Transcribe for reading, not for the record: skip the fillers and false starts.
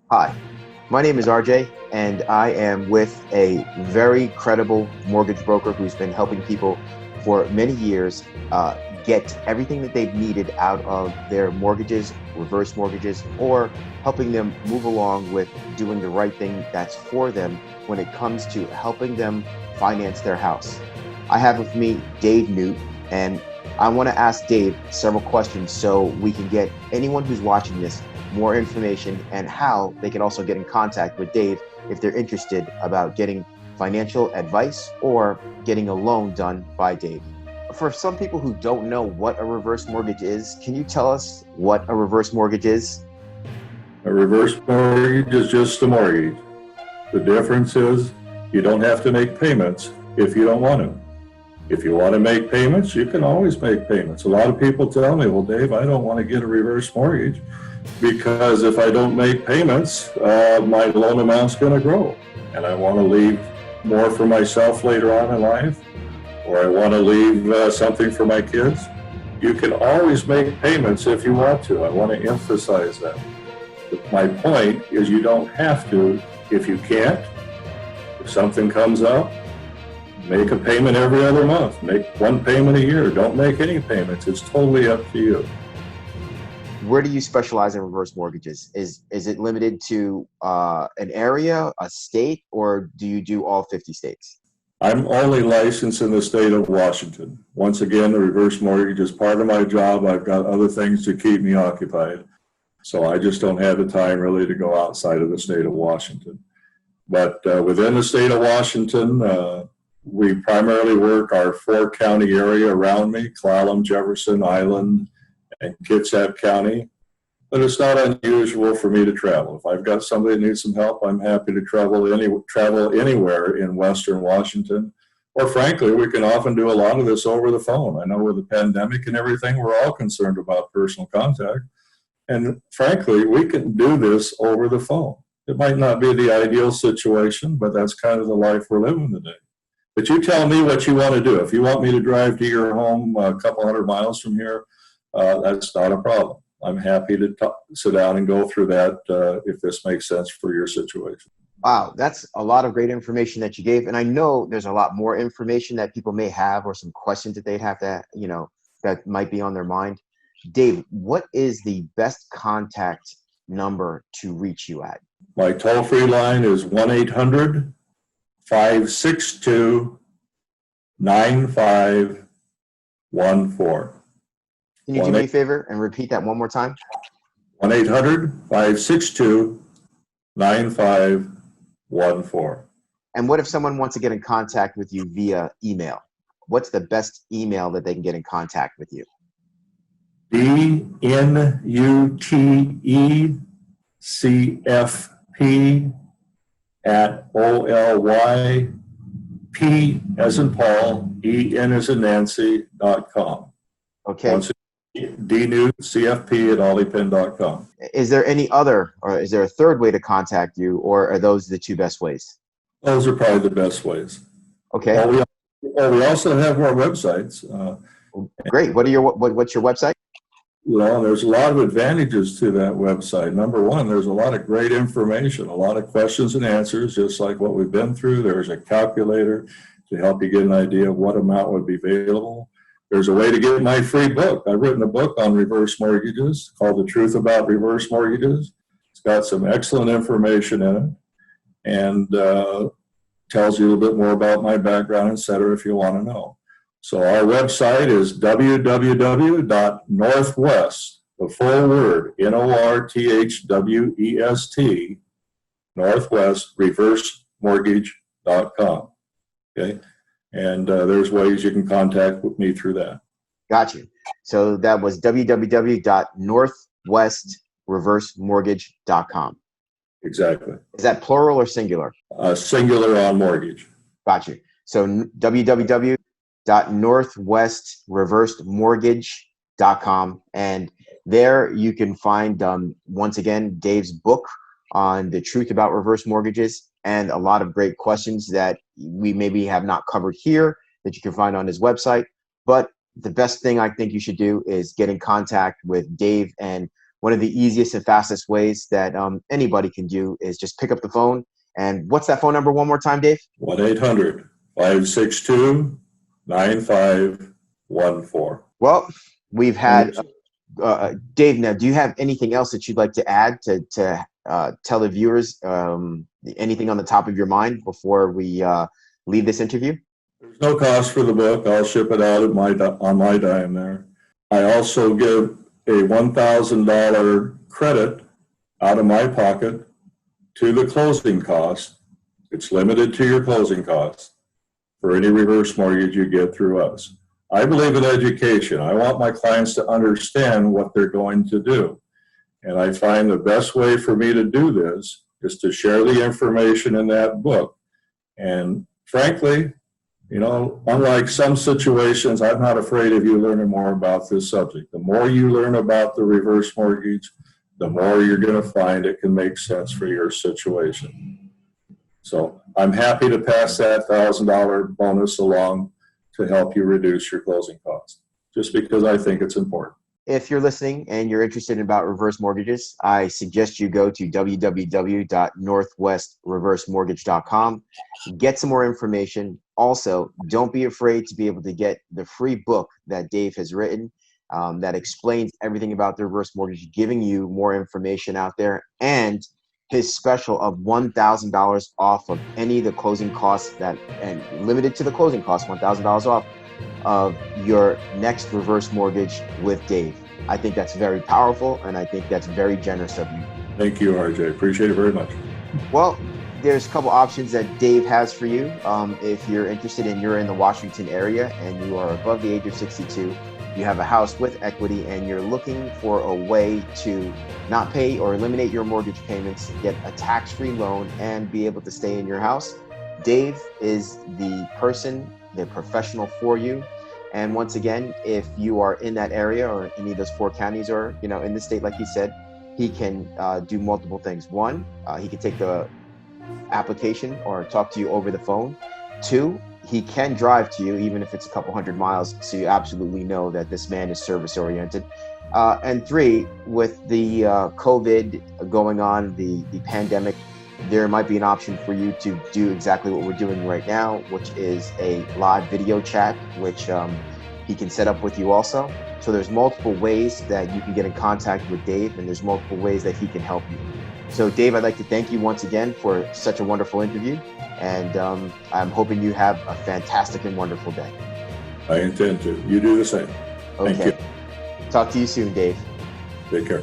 Hi, my name is RJ, and I am with a very credible mortgage broker who's been helping people for many years get everything that they've needed out of their mortgages, reverse mortgages, or helping them move along with doing the right thing that's for them when it comes to helping them finance their house. I have with me Dave Nute, and I want to ask Dave several questions so we can get anyone who's watching this more information and how they can also get in contact with Dave if they're interested about getting financial advice or getting a loan done by Dave. For some people who don't know what a reverse mortgage is, can you tell us what a reverse mortgage is? A reverse mortgage is just a mortgage. The difference is you don't have to make payments if you don't want to. If you want to make payments, you can always make payments. A lot of people tell me, well, Dave, I don't want to get a reverse mortgage because if I don't make payments, my loan amount's going to grow. And I want to leave more for myself later on in life, or I want to leave something for my kids. You can always make payments if you want to. I want to emphasize that. My point is you don't have to if you can't. If something comes up, make a payment every other month. Make one payment a year. Don't make any payments. It's totally up to you. Where do you specialize in reverse mortgages? Is it limited to an area, a state, or do you do all 50 states? I'm only licensed in the state of Washington. Once again, the reverse mortgage is part of my job. I've got other things to keep me occupied. So I just don't have the time really to go outside of the state of Washington. But within the state of Washington, we primarily work our 4-county area around me: Clallam, Jefferson, Island, and Kitsap County. But it's not unusual for me to travel. If I've got somebody that needs some help, I'm happy to travel anywhere in Western Washington. Or frankly, we can often do a lot of this over the phone. I know with the pandemic and everything, we're all concerned about personal contact. And frankly, we can do this over the phone. It might not be the ideal situation, but that's kind of the life we're living today. But you tell me what you want to do. If you want me to drive to your home a couple hundred miles from here, that's not a problem. I'm happy to sit down and go through that if this makes sense for your situation. Wow, that's a lot of great information that you gave. And I know there's a lot more information that people may have or some questions that they'd have that might be on their mind. Dave, what is the best contact number to reach you at? My toll-free line is 1-800-562-9514. Can you do me a favor and repeat that one more time? 1-800-562-9514. And what if someone wants to get in contact with you via email? What's the best email that they can get in contact with you? DNUTECP@OLYP as in Paul, EN as in Nancy.com. Okay. DNUTCFP@olipin.com. Is there any other, or is there a third way to contact you, or are those the two best ways? Those are probably the best ways. Okay. We also have more websites. Great. What's your website? Well, there's a lot of advantages to that website. Number one, there's a lot of great information, a lot of questions and answers, just like what we've been through. There's a calculator to help you get an idea of what amount would be available. There's a way to get my free book. I've written a book on reverse mortgages called The Truth About Reverse Mortgages. It's got some excellent information in it and tells you a little bit more about my background, et cetera, if you want to know. So our website is www.northwest, the full word, NORTHWEST, Northwest reversemortgage.com. Okay. And there's ways you can contact with me through that. Got you. So that was www.northwestreversemortgage.com. Exactly. Is that plural or singular? Singular on mortgage. Got you. So www.northwestreversemortgage.com. And there you can find, once again, Dave's book on the truth about reverse mortgages and a lot of great questions that we maybe have not covered here that you can find on his website. But the best thing I think you should do is get in contact with Dave and one of the easiest and fastest ways that anybody can do is just pick up the phone. And what's that phone number one more time, Dave? 1-800-562-9514. Well, we've had Dave. Now, do you have anything else that you'd like to add to tell the viewers? Anything on the top of your mind before we leave this interview? There's no cost for the book. I'll ship it out on my dime there. I also give a $1,000 credit out of my pocket to the closing cost. It's limited to your closing costs for any reverse mortgage you get through us. I believe in education. I want my clients to understand what they're going to do. And I find the best way for me to do this is to share the information in that book. And frankly, you know, unlike some situations, I'm not afraid of you learning more about this subject. The more you learn about the reverse mortgage, the more you're going to find it can make sense for your situation. So I'm happy to pass that $1,000 bonus along to help you reduce your closing costs, just because I think it's important. If you're listening and you're interested about reverse mortgages, I suggest you go to www.northwestreversemortgage.com. Get some more information. Also, don't be afraid to be able to get the free book that Dave has written that explains everything about the reverse mortgage, giving you more information out there, and his special of $1,000 off of any of the closing costs and limited to the closing costs, $1,000 off of your next reverse mortgage with Dave. I think that's very powerful, and I think that's very generous of you. Thank you, RJ. Appreciate it very much. Well, there's a couple options that Dave has for you. If you're interested and you're in the Washington area and you are above the age of 62, you have a house with equity, and you're looking for a way to not pay or eliminate your mortgage payments, get a tax-free loan, and be able to stay in your house, Dave is the person, the professional for you. And once again, if you are in that area or any of those 4 counties or, you know, in the state, like he said, he can do multiple things. 1, he can take the application or talk to you over the phone. 2, he can drive to you, even if it's a couple hundred miles, so you absolutely know that this man is service oriented. And 3, with the COVID going on, the pandemic, there might be an option for you to do exactly what we're doing right now, which is a live video chat, which he can set up with you also. So there's multiple ways that you can get in contact with Dave, and there's multiple ways that he can help you. So Dave, I'd like to thank you once again for such a wonderful interview, and I'm hoping you have a fantastic and wonderful day. I intend to. You do the same. Okay. Thank you. Talk to you soon, Dave. Take care.